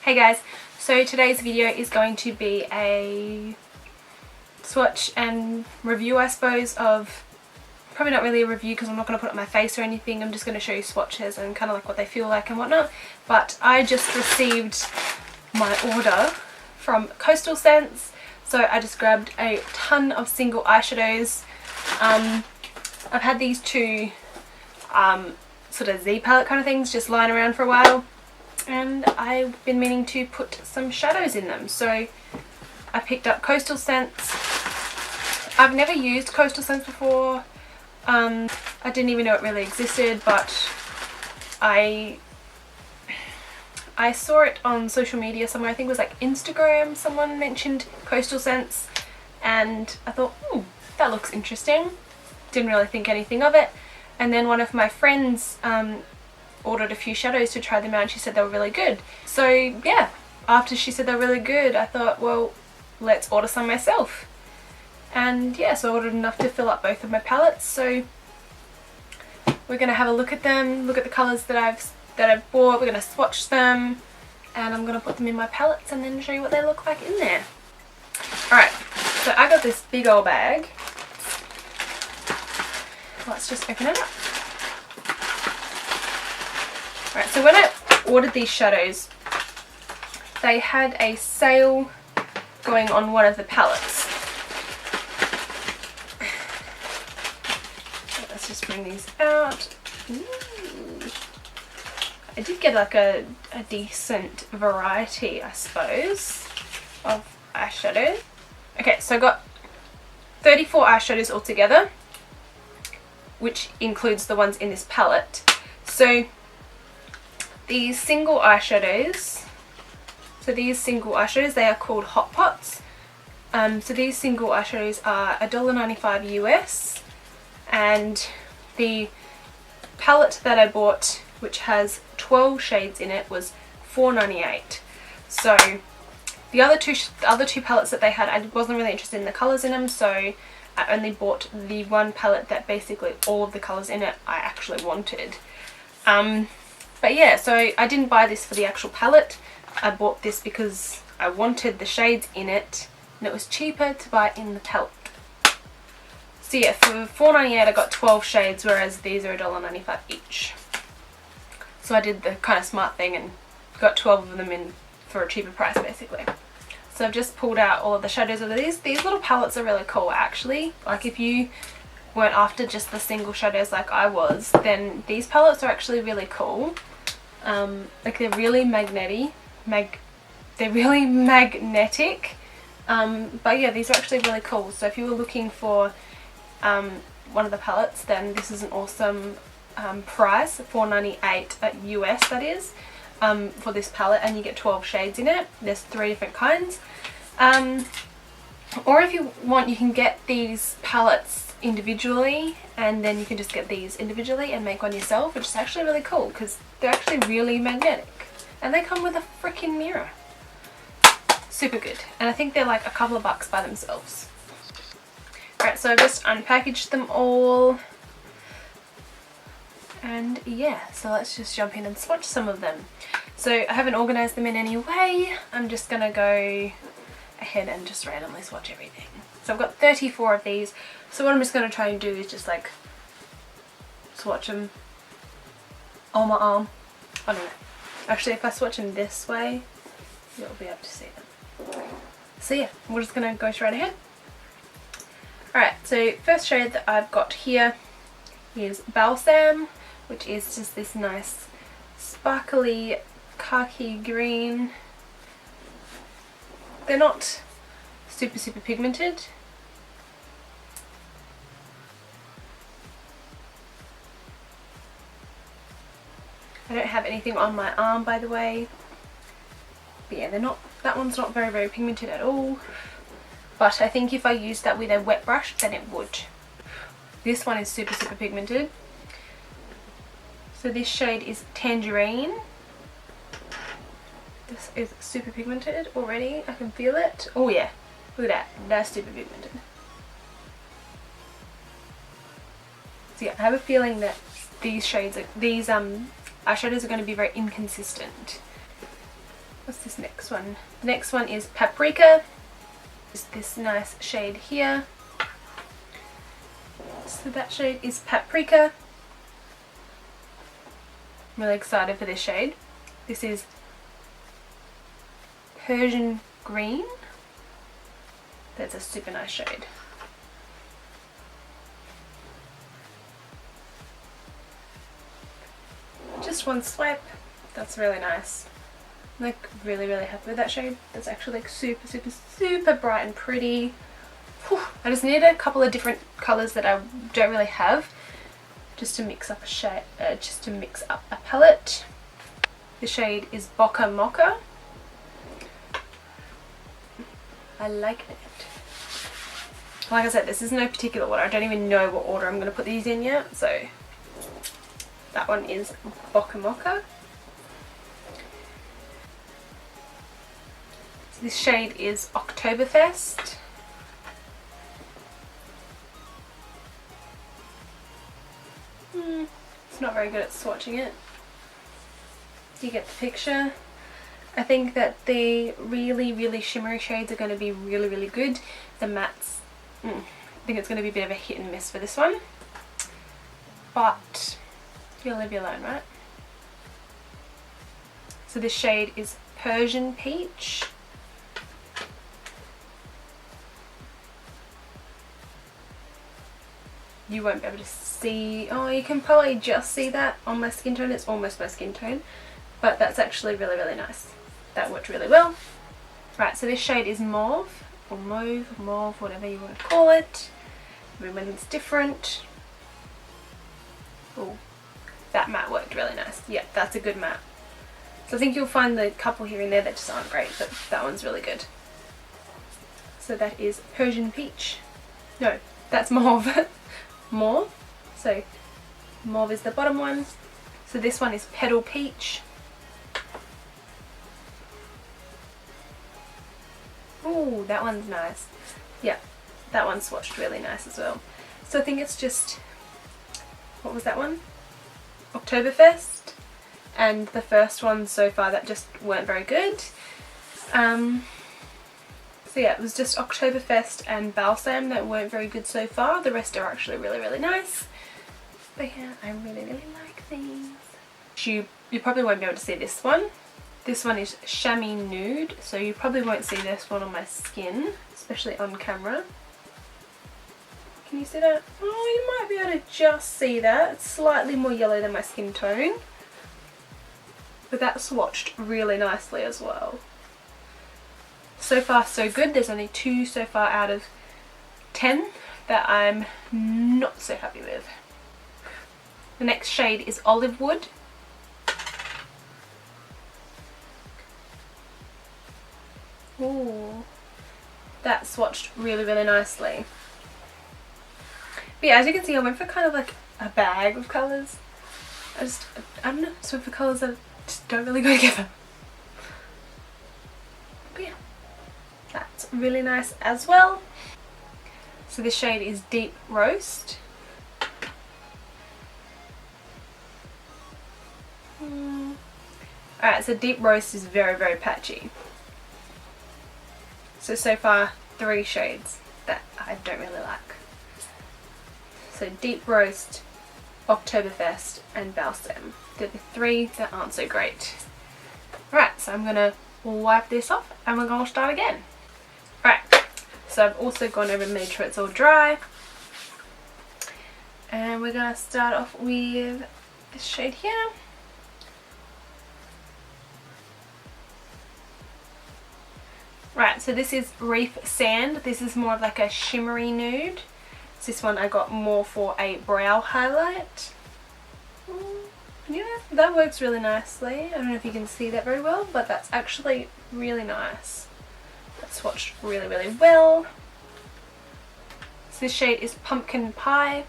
Hey guys, so today's video is going to be a swatch and review, I suppose, of, probably not really a review because I'm not going to put it on my face or anything. I'm just going to show you swatches and kind of like what they feel like and whatnot. But I just received my order from Coastal Scents, so I just grabbed a ton of single eyeshadows. I've had these two sort of Z palette kind of things just lying around for a while, and I've been meaning to put some shadows in them, so I picked up Coastal Scents. I've never used Coastal Scents before. I didn't even know it really existed, but I saw it on social media somewhere. I think it was like Instagram. Someone mentioned Coastal Scents and I thought, that looks interesting. Didn't really think anything of it. And then one of my friends ordered a few shadows to try them out and she said they were really good. So yeah, after she said they were really good, I thought, well, let's order some myself. And yeah, so I ordered enough to fill up both of my palettes. So we're going to have a look at them, look at the colours that I've bought. We're going to swatch them and I'm going to put them in my palettes and then show you what they look like in there. Alright, so I got this big old bag. Let's just open it up. Alright, so when I ordered these shadows, they had a sale going on one of the palettes. Let's just bring these out. Ooh. I did get like a decent variety, I suppose, of eyeshadow. Okay, so I got 34 eyeshadows altogether, which includes the ones in this palette. So these single eyeshadows, they are called Hot Pots. So these single eyeshadows are $1.95 US, and the palette that I bought, which has 12 shades in it, was $4.98. So the other two palettes that they had, I wasn't really interested in the colours in them, so I only bought the one palette that basically all of the colours in it I actually wanted. But yeah, so I didn't buy this for the actual palette. I bought this because I wanted the shades in it and it was cheaper to buy in the palette. So yeah, for $4.98 I got 12 shades, whereas these are $1.95 each. So I did the kind of smart thing and got 12 of them in for a cheaper price basically. So I've just pulled out all of the shadows of these. These little palettes are really cool actually. Like if you weren't after just the single shadows like I was, then these palettes are actually really cool. Like they're really magnetic. But yeah, these are actually really cool. So if you were looking for one of the palettes, then this is an awesome price, $4.98 US that is. For this palette, and you get 12 shades in it. There's 3 different kinds. Or if you want, you can get these palettes individually, and then you can just get these individually and make one yourself, which is actually really cool because they're actually really magnetic. And they come with a freaking mirror. Super good. And I think they're like a couple of bucks by themselves. Alright, so I've just unpackaged them all. And yeah, so let's just jump in and swatch some of them. So I haven't organised them in any way. I'm just going to go ahead and just randomly swatch everything. So I've got 34 of these. So what I'm just going to try and do is just like swatch them on my arm. I don't know. Actually, if I swatch them this way, you'll be able to see them. So yeah, we're just going to go straight ahead. Alright, so first shade that I've got here is Balsam, which is just this nice sparkly khaki green. They're not super pigmented. I don't have anything on my arm, by the way. But yeah, that one's not very pigmented at all. But I think if I used that with a wet brush, then it would. This one is super pigmented. So this shade is Tangerine. This is super pigmented already. I can feel it. Oh yeah, look at that. That's super pigmented. So yeah, I have a feeling that these shades, eyeshadows are going to be very inconsistent. What's this next one? The next one is Paprika. Is this nice shade here. So that shade is Paprika. I'm really excited for this shade. This is Persian Green. That's a super nice shade. Just one swipe. That's really nice. I'm like really happy with that shade. That's actually like super bright and pretty. Whew. I just need a couple of different colours that I don't really have, just to mix up a shade, just to mix up a palette. The shade is Bokeh Mocha. I like it. Like I said, this is no particular order. I don't even know what order I'm going to put these in yet. So that one is Bokeh Mocha. So this shade is Oktoberfest. It's not very good at swatching it. You get the picture. I think that the really shimmery shades are going to be really good. The mattes, I think it's going to be a bit of a hit and miss for this one. But you'll leave you alone, right? So this shade is Persian Peach. You won't be able to see, oh, you can probably just see that on my skin tone. It's almost my skin tone, but that's actually really nice. That worked really well. Right, so this shade is Mauve, or Mauve, whatever you want to call it. Everyone's different. Oh, that matte worked really nice. Yeah, that's a good matte. So I think you'll find the couple here and there that just aren't great, but that one's really good. So that is Persian Peach. No, that's Mauve. Mauve. So Mauve is the bottom one. So this one is Petal Peach. Ooh, that one's nice. Yeah, that one swatched really nice as well. So I think it's just, what was that one? Oktoberfest. And the first one so far that just weren't very good. So yeah, it was just Oktoberfest and Balsam that weren't very good so far. The rest are actually really nice. But yeah, I really like these. You probably won't be able to see this one. This one is Chamois Nude, so you probably won't see this one on my skin, especially on camera. Can you see that? Oh, you might be able to just see that. It's slightly more yellow than my skin tone. But that swatched really nicely as well. So far so good. There's only 2 so far out of 10 that I'm not so happy with. The next shade is Olive Wood. Ooh, that swatched really nicely. But yeah, as you can see, I went for kind of like a bag of colours. I don't know, just went for colours that just don't really go together. But yeah, that's really nice as well. So this shade is Deep Roast. Alright, so Deep Roast is very patchy. So far 3 shades that I don't really like. So Deep Roast, Oktoberfest and Balsam. They're the 3 that aren't so great. Alright, so I'm going to wipe this off and we're going to start again. Alright, so I've also gone over and made sure it's all dry. And we're going to start off with this shade here. Right, so this is Reef Sand. This is more of like a shimmery nude. So this one I got more for a brow highlight. Yeah, that works really nicely. I don't know if you can see that very well, but that's actually really nice. That swatched really well. So this shade is Pumpkin Pie.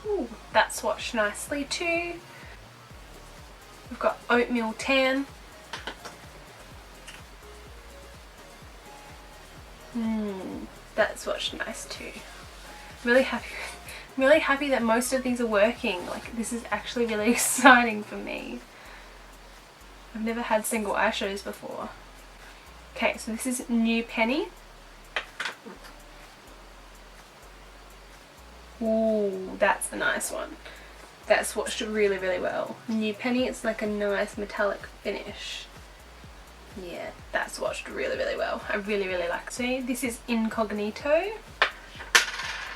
Ooh, that swatched nicely too. We've got Oatmeal Tan. That swatched nice too. Really happy I'm really happy that most of these are working. Like, this is actually really exciting for me. I've never had single eyeshadows before. Okay, so this is New Penny. Ooh, that's a nice one. That swatched really, really well. New Penny, it's like a nice metallic finish. Yeah, that swatched really, really well. I really, really like it. So this is Incognito.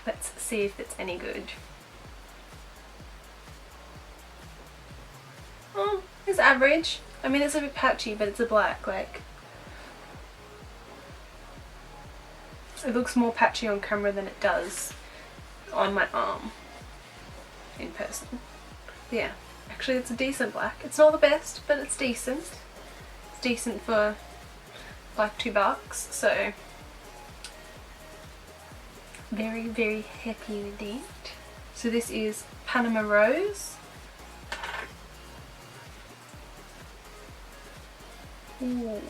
Let's see if it's any good. Oh, it's average. I mean, it's a bit patchy, but it's a black, like. It looks more patchy on camera than it does on my arm in person. Yeah, actually it's a decent black. It's not the best, but it's decent. It's decent for like $2, so very, very happy with it. So this is Panama Rose. Ooh,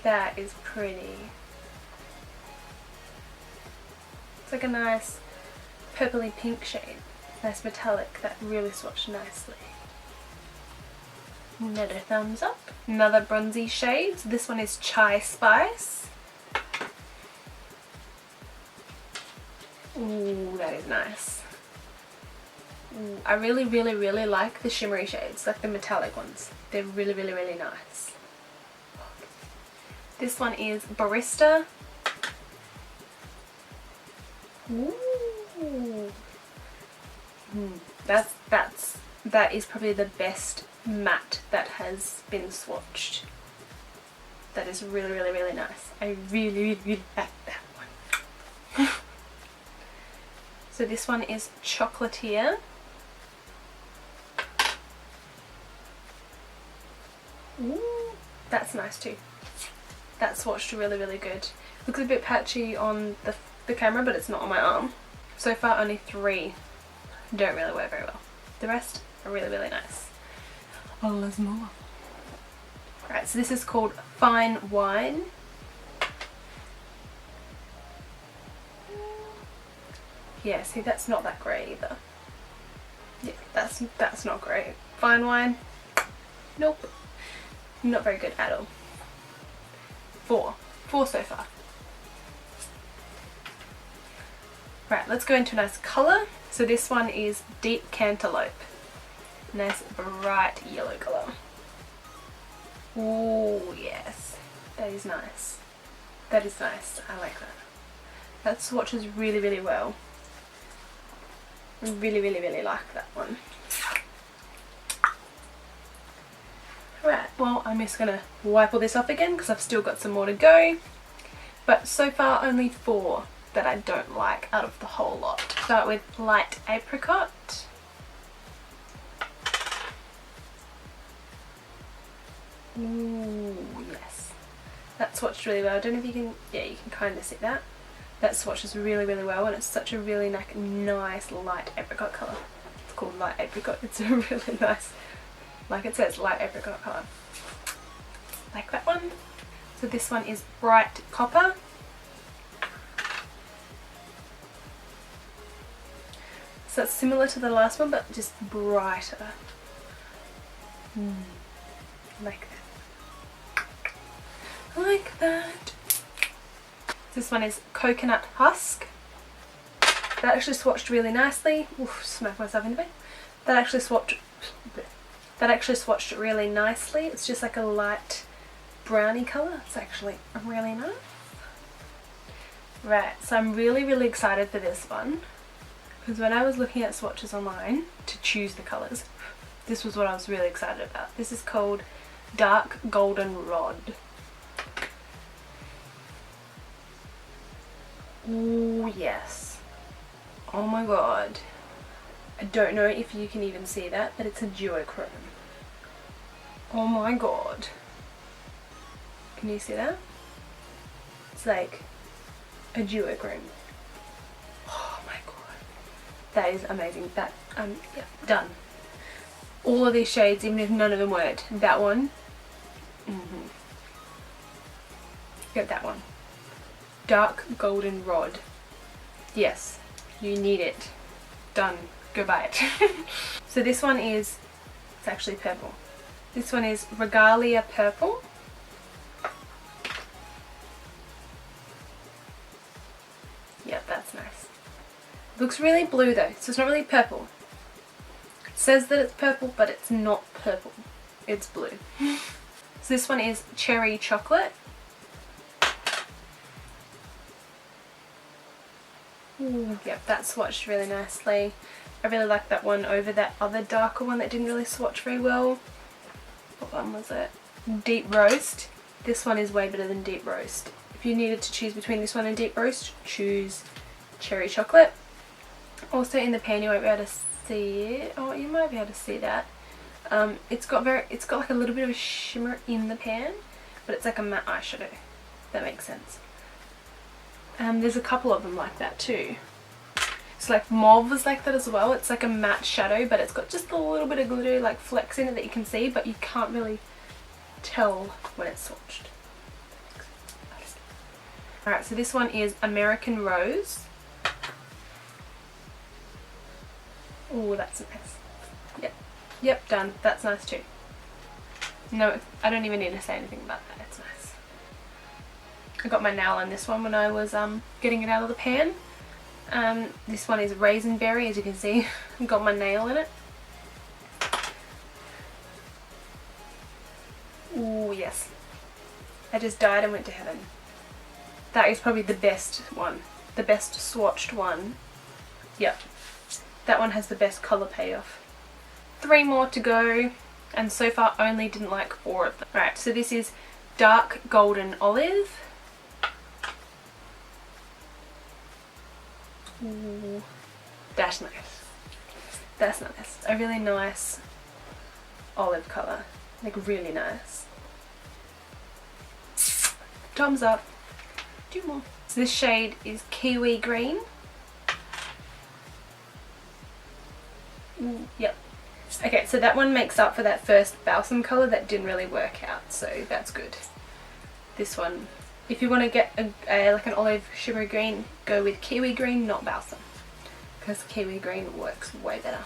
that is pretty. It's like a nice purpley pink shade. Nice metallic that really swatched nicely. Another thumbs up. Another bronzy shade. So this one is Chai Spice. Ooh, that is nice. Ooh, I really, really, really like the shimmery shades, like the metallic ones. They're really, really, really nice. This one is Barista. Ooh. That is probably the best matte that has been swatched. That is really, really, really nice. I really, really, really like that one. So this one is Chocolatier. Ooh, that's nice too. That swatched really, really good. Looks a bit patchy on the camera, but it's not on my arm. So far only 3 don't really wear very well. The rest are really, really nice. Oh, there's more. Right, so this is called Fine Wine. Yeah, see, that's not that great either. Yeah, that's not great. Fine Wine, nope, not very good at all. 4 so far. Right, let's go into a nice colour. So this one is Deep Cantaloupe. Nice bright yellow colour. Ooh, yes. That is nice. That is nice. I like that. That swatches really, really well. I really, really, really like that one. Right, well, I'm just going to wipe all this off again because I've still got some more to go. But so far only 4 that I don't like out of the whole lot. Start with Light Apricot. Ooh, yes. That swatched really well. I don't know if you can, yeah, you can kind of see that. That swatches really, really well, and it's such a really nice light apricot colour. It's called Light Apricot. It's a really nice, like it says, light apricot colour. Like that one. So this one is Bright Copper. So it's similar to the last one, but just brighter. Like that. I like that. This one is Coconut Husk. That actually swatched really nicely. Oof, smacked myself in the bed. That actually swatched really nicely. It's just like a light brownie colour. It's actually really nice. Right, so I'm really, really excited for this one. Because when I was looking at swatches online to choose the colours, this was what I was really excited about. This is called Dark Golden Rod. Ooh, yes. Oh my god. I don't know if you can even see that, but it's a duochrome. Oh my god. Can you see that? It's like a duochrome. Oh my god. That is amazing. That, yeah, done. All of these shades, even if none of them worked. That one. Get that one. Dark Golden Rod. Yes, you need it. done, go buy it. So this one is, it's actually purple. This one is Regalia Purple. Yep, that's nice. Looks really blue though, so it's not really purple. It says that it's purple, but it's not purple. It's blue. So this one is Cherry Chocolate. Ooh, yep, that swatched really nicely. I really like that one over that other darker one that didn't really swatch very well. What one was it? Deep Roast. This one is way better than Deep Roast. If you needed to choose between this one and Deep Roast, choose Cherry Chocolate. Also in the pan you won't be able to see it. Oh, you might be able to see that. It's got like a little bit of a shimmer in the pan, but it's like a matte eyeshadow. If that makes sense. There's a couple of them like that too. So like Mauve is like that as well. It's like a matte shadow, but it's got just a little bit of glitter like flecks in it that you can see, but you can't really tell when it's swatched. Alright, so this one is American Rose. Oh, that's nice. Yep, done. That's nice too. No, I don't even need to say anything about that. It's nice. I got my nail on this one when I was getting it out of the pan. This one is Raisin Berry, as you can see. Got my nail in it. Ooh, yes. I just died and went to heaven. That is probably the best one. The best swatched one. Yep. That one has the best colour payoff. 3 more to go, and so far only didn't like 4 of them. Alright, so this is Dark Golden Olive. Ooh, that's nice. That's nice. A really nice olive colour. Like really nice. Thumbs up. 2 more. So this shade is Kiwi Green. Ooh, yep. Okay, so that one makes up for that first balsam colour that didn't really work out, so that's good. This one, if you want to get like an olive shimmery green, go with Kiwi Green, not balsam, because Kiwi Green works way better.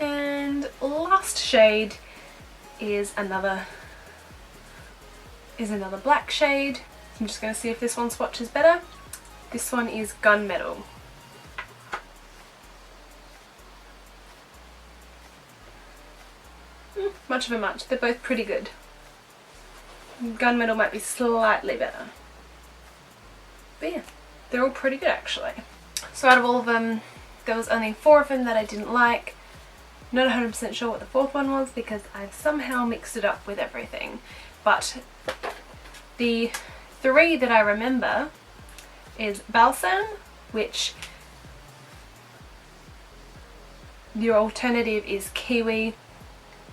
And last shade is another black shade. I'm just going to see if this one swatches better. This one is Gunmetal. Much of a much. They're both pretty good. Gunmetal might be slightly better. But yeah, they're all pretty good actually. So out of all of them, there was only 4 of them that I didn't like. Not 100% sure what the 4th one was because I somehow mixed it up with everything. But the 3 that I remember is Balsam, which the alternative is Kiwi.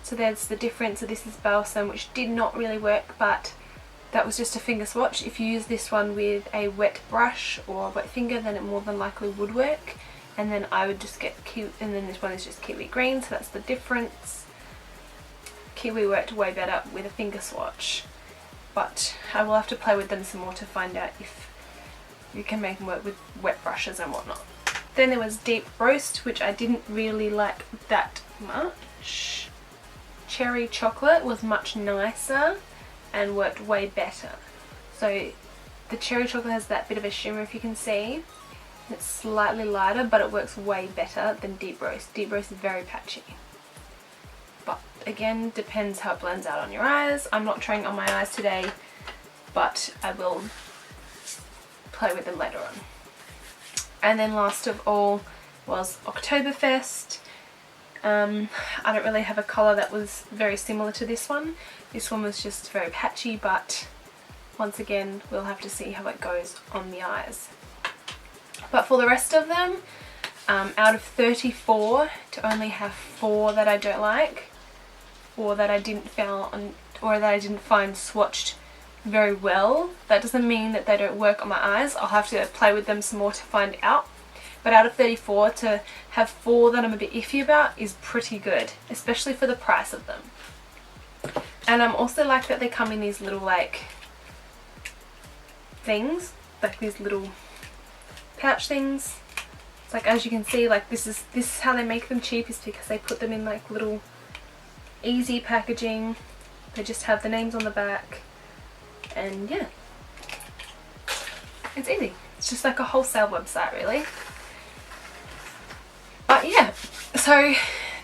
So there's the difference. So this is Balsam, which did not really work, but that was just a finger swatch. If you use this one with a wet brush or a wet finger, then it more than likely would work. And then I would just get Kiwi, and then this one is just Kiwi Green, so that's the difference. Kiwi worked way better with a finger swatch, but I will have to play with them some more to find out if you can make them work with wet brushes and whatnot. Then there was Deep Roast, which I didn't really like that much. Cherry Chocolate was much nicer and worked way better. So the Cherry Chocolate has that bit of a shimmer, if you can see. It's slightly lighter, but it works way better than Deep Roast. Deep Roast is very patchy. But again, depends how it blends out on your eyes. I'm not trying on my eyes today, but I will play with them later on. And then last of all was Oktoberfest. I don't really have a colour that was very similar to this one. This one was just very patchy, but once again we'll have to see how it goes on the eyes. But for the rest of them, out of 34, to only have 4 that I don't like, or that I didn't find swatched very well, that doesn't mean that they don't work on my eyes. I'll have to play with them some more to find out. But out of 34, to have 4 that I'm a bit iffy about is pretty good, especially for the price of them. And I'm also like that they come in these little like things, like these little pouch things. like, as you can see, like this is how they make them cheap, is because they put them in like little easy packaging. They just have the names on the back, and yeah, it's easy. It's just like a wholesale website really. But yeah, so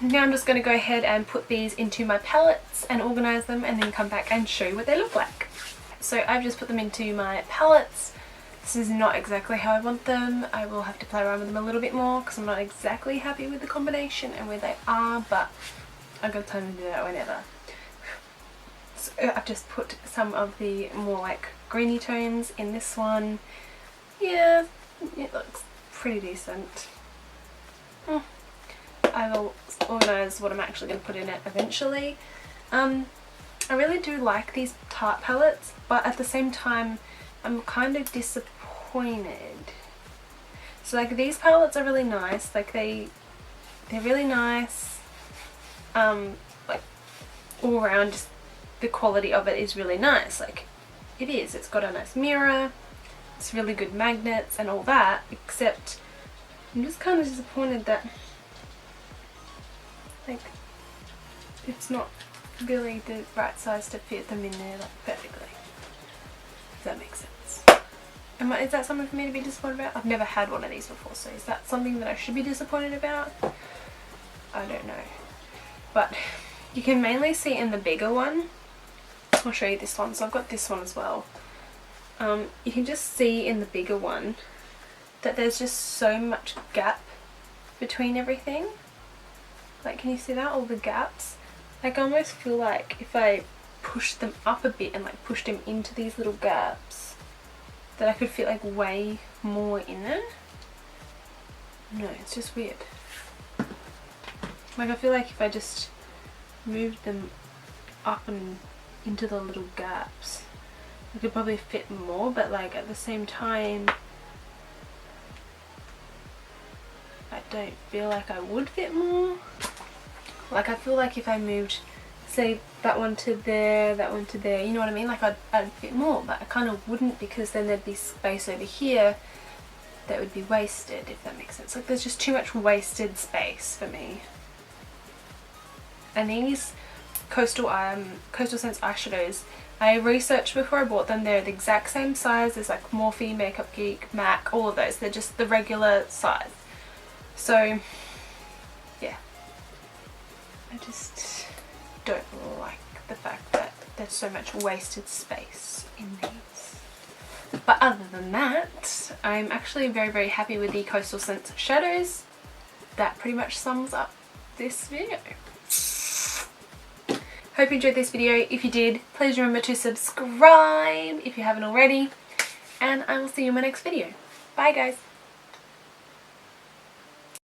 now I'm just going to go ahead and put these into my palettes and organise them, and then come back and show you what they look like. So I've just put them into my palettes. This is not exactly how I want them. I will have to play around with them a little bit more because I'm not exactly happy with the combination and where they are, but I've got time to do that whenever. So I've just put some of the more like greeny tones in this one. Yeah, it looks pretty decent. I will organise what I'm actually going to put in it eventually. I really do like these Tarte palettes, but at the same time I'm kind of disappointed. So like these palettes are really nice, like they're really nice, like all around, just the quality of it is really nice. Like it's got a nice mirror, it's really good magnets and all that, except I'm just kind of disappointed that like it's not really the right size to fit them in there like perfectly, if that makes sense. Is that something for me to be disappointed about? I've never had one of these before, so is that something that I should be disappointed about? I don't know. But you can mainly see in the bigger one. I'll show you this one. So I've got this one as well. You can just see in the bigger one that there's just so much gap between everything. Like, can you see that? All the gaps? Like, I almost feel like if I pushed them up a bit and like pushed them into these little gaps, that I could fit like way more in them. No, it's just weird. Like, I feel like if I just moved them up and into the little gaps, I could probably fit more, but like at the same time I don't feel like I would fit more. Like, I feel like if I moved, say, that one to there, that one to there, you know what I mean? Like, I'd fit more, but I kind of wouldn't, because then there'd be space over here that would be wasted, if that makes sense. Like, there's just too much wasted space for me. And these Coastal Scents eyeshadows, I researched before I bought them. They're the exact same size as like Morphe, Makeup Geek, MAC, all of those. They're just the regular size. So yeah, I just don't like the fact that there's so much wasted space in these. But other than that, I'm actually very, very happy with the Coastal Scents shadows. That pretty much sums up this video. Hope you enjoyed this video. If you did, please remember to subscribe if you haven't already, and I will see you in my next video. Bye guys.